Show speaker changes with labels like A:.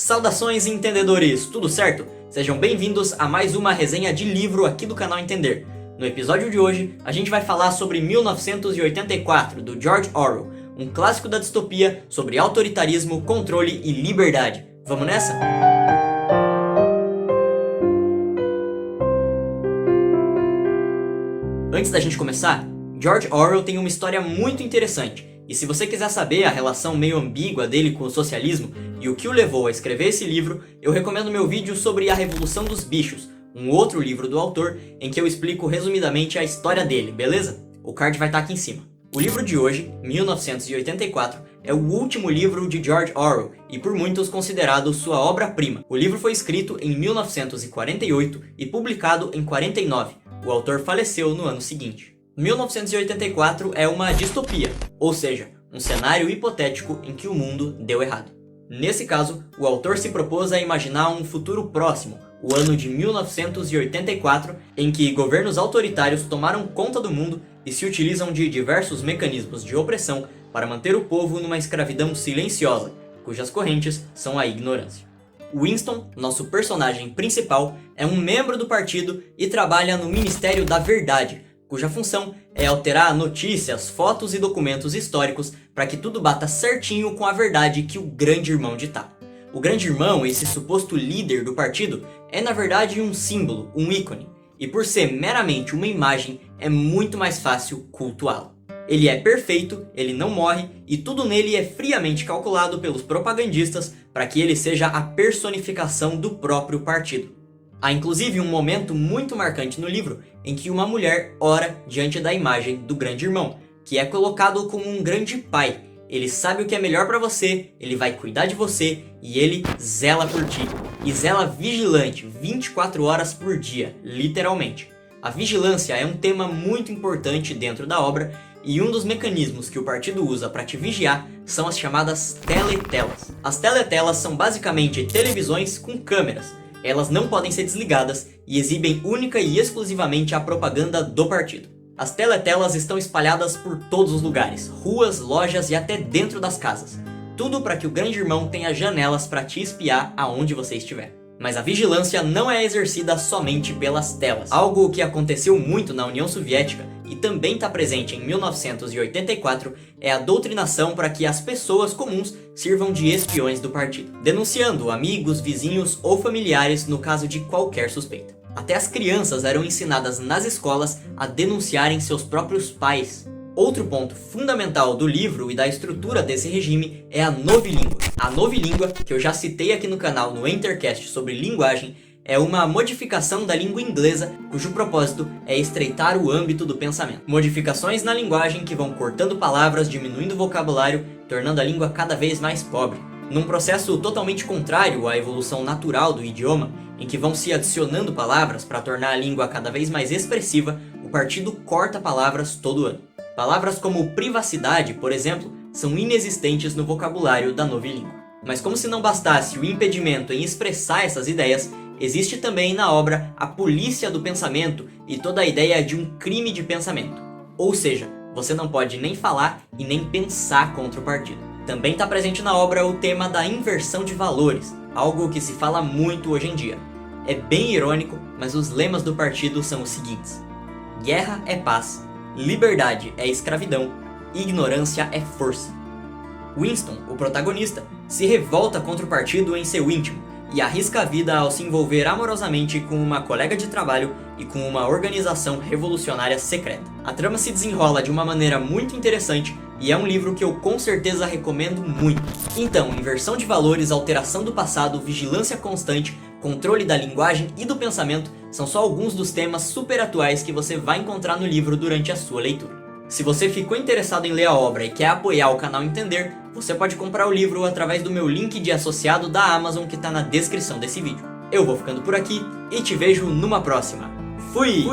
A: Saudações entendedores, tudo certo? Sejam bem-vindos a mais uma resenha de livro aqui do canal Entender. No episódio de hoje, a gente vai falar sobre 1984, do George Orwell, um clássico da distopia sobre autoritarismo, controle e liberdade. Vamos nessa? Antes da gente começar, George Orwell tem uma história muito interessante, e se você quiser saber a relação meio ambígua dele com o socialismo e o que o levou a escrever esse livro, eu recomendo meu vídeo sobre A Revolução dos Bichos, um outro livro do autor em que eu explico resumidamente a história dele, beleza? O card vai estar aqui em cima. O livro de hoje, 1984, é o último livro de George Orwell e por muitos considerado sua obra-prima. O livro foi escrito em 1948 e publicado em 49. O autor faleceu no ano seguinte. 1984 é uma distopia, ou seja, um cenário hipotético em que o mundo deu errado. Nesse caso, o autor se propôs a imaginar um futuro próximo, o ano de 1984, em que governos autoritários tomaram conta do mundo e se utilizam de diversos mecanismos de opressão para manter o povo numa escravidão silenciosa, cujas correntes são a ignorância. Winston, nosso personagem principal, é um membro do partido e trabalha no Ministério da Verdade, cuja função é alterar notícias, fotos e documentos históricos para que tudo bata certinho com a verdade que o Grande Irmão ditava. O Grande Irmão, esse suposto líder do partido, é na verdade um símbolo, um ícone, e por ser meramente uma imagem, é muito mais fácil cultuá-lo. Ele é perfeito, ele não morre, e tudo nele é friamente calculado pelos propagandistas para que ele seja a personificação do próprio partido. Há inclusive um momento muito marcante no livro em que uma mulher ora diante da imagem do Grande Irmão, que é colocado como um grande pai. Ele sabe o que é melhor para você, ele vai cuidar de você e ele zela por ti. E zela vigilante 24 horas por dia, literalmente. A vigilância é um tema muito importante dentro da obra e um dos mecanismos que o partido usa para te vigiar são as chamadas teletelas. As teletelas são basicamente televisões com câmeras. Elas não podem ser desligadas e exibem única e exclusivamente a propaganda do partido. As teletelas estão espalhadas por todos os lugares, ruas, lojas e até dentro das casas. Tudo para que o Grande Irmão tenha janelas para te espiar aonde você estiver. Mas a vigilância não é exercida somente pelas telas. Algo que aconteceu muito na União Soviética e também está presente em 1984 é a doutrinação para que as pessoas comuns sirvam de espiões do partido, denunciando amigos, vizinhos ou familiares no caso de qualquer suspeita. Até as crianças eram ensinadas nas escolas a denunciarem seus próprios pais. Outro ponto fundamental do livro e da estrutura desse regime é a novilíngua. A novilíngua, que eu já citei aqui no canal no Entercast sobre linguagem, é uma modificação da língua inglesa cujo propósito é estreitar o âmbito do pensamento. Modificações na linguagem que vão cortando palavras, diminuindo o vocabulário, tornando a língua cada vez mais pobre. Num processo totalmente contrário à evolução natural do idioma, em que vão se adicionando palavras para tornar a língua cada vez mais expressiva, o partido corta palavras todo ano. Palavras como privacidade, por exemplo, são inexistentes no vocabulário da novilíngua. Mas como se não bastasse o impedimento em expressar essas ideias, existe também na obra a polícia do pensamento e toda a ideia de um crime de pensamento. Ou seja, você não pode nem falar e nem pensar contra o partido. Também está presente na obra o tema da inversão de valores, algo que se fala muito hoje em dia. É bem irônico, mas os lemas do partido são os seguintes: guerra é paz, liberdade é escravidão, ignorância é força. Winston, o protagonista, se revolta contra o partido em seu íntimo e arrisca a vida ao se envolver amorosamente com uma colega de trabalho e com uma organização revolucionária secreta. A trama se desenrola de uma maneira muito interessante e é um livro que eu com certeza recomendo muito. Então, inversão de valores, alteração do passado, vigilância constante, controle da linguagem e do pensamento são só alguns dos temas super atuais que você vai encontrar no livro durante a sua leitura. Se você ficou interessado em ler a obra e quer apoiar o canal Entender, você pode comprar o livro através do meu link de associado da Amazon que está na descrição desse vídeo. Eu vou ficando por aqui e te vejo numa próxima. Fui!